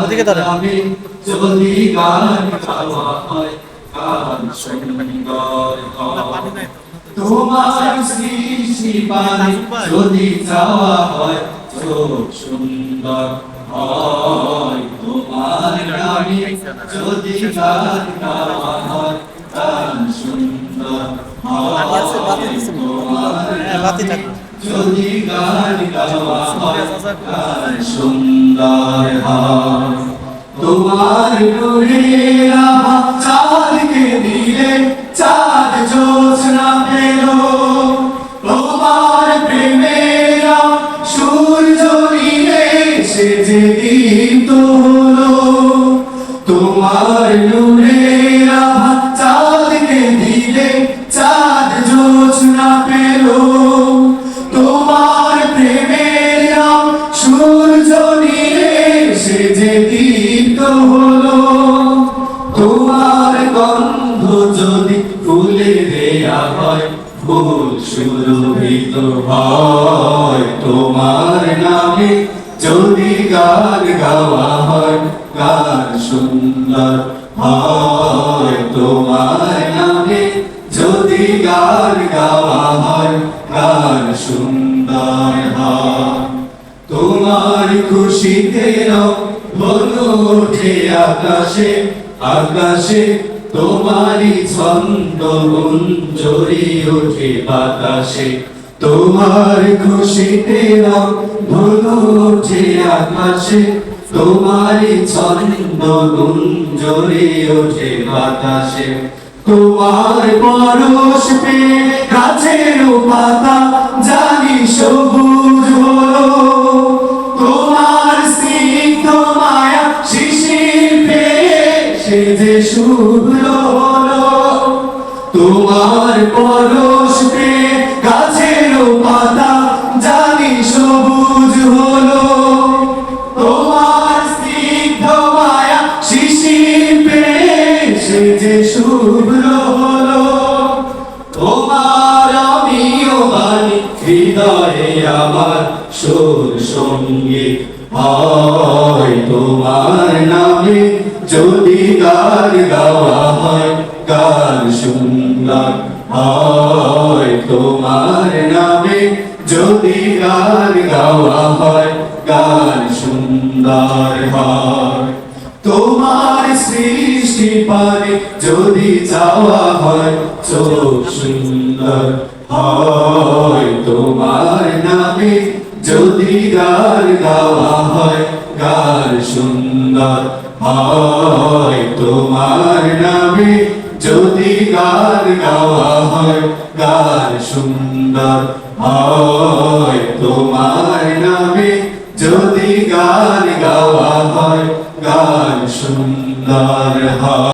ওদিকে ধরে যদি গান গাওয়া হয় গান সুন্দর হয়। তোমার সৃষ্টি পানে যদি চাওয়া হয় চোখ সুন্দর হয়। তোমার নামে যদি গান গাওয়া হয় গান সুন্দর হয়। বাতি থাকবে যদি গান গাওয়া হয় গান সুন্দর হয়। তোমার নূরের আভা চাঁদকে দিলে চাঁদ জ্যোৎস্না পেল। তোমার প্রেমের সূর্য নিলে সে যে দীপ্ত হলো। তোমার নূরের আভা চাঁদকে দিলে চাঁদ জ্যোৎস্না পেল। তোমার প্রেমের সূর্য নিলে সে যে দীপ্ত হলো। তোমার গন্ধ যদি ফুলে দেয়া হয় ফুল সুরভিত হয়। তোমার নামে যদি গান গাওয়া হয় গান সুন্দর হয়। তোমার নামে যদি গান গাওয়া হয় গান সুন্দর হয়। তোমার খুশিতে হলো ওঠে আকাশে আকাশে। তোমারই ছন্দ গুঞ্জরি ওঠে বাতাসে। তোমার খুশিতে হলো ওঠে আকাশে। তোমারই ছন্দ গুঞ্জরি ওঠে বাতাসে। তোমার পরশ পেয়ে গাছের পাতা জানি সবুজ হলো। তোমার স্নিগ্ধ মায়া শিশির পেয়ে সে যে শুভ্র হলো। তোমার পরশ পেয়ে গাছের পাতা জানি সবুজ হলো। তোমার স্নিগ্ধ মায়া শিশির পেয়ে সে যে শুভ্র হলো। তোমার আমিও বাণী হৃদয়ে আমার সুর সঙ্গীত হয়। তোমার নামে যদি গান গাওয়া হয় গান সুন্দর হয়। তোমার নামে যদি গান গাওয়া হয় গান সুন্দর হয়। তোমার সৃষ্টি পানে যদি চাওয়া হয় চোখ সুন্দর হয়। তোমার নামে যদি গান গাওয়া হয় গান সুন্দর হয়। তোমার নামে যদি গান গাওয়া হয় গান সুন্দর হয়। তোমার নামে যদি গান গাওয়া হয় গান সুন্দর হয়।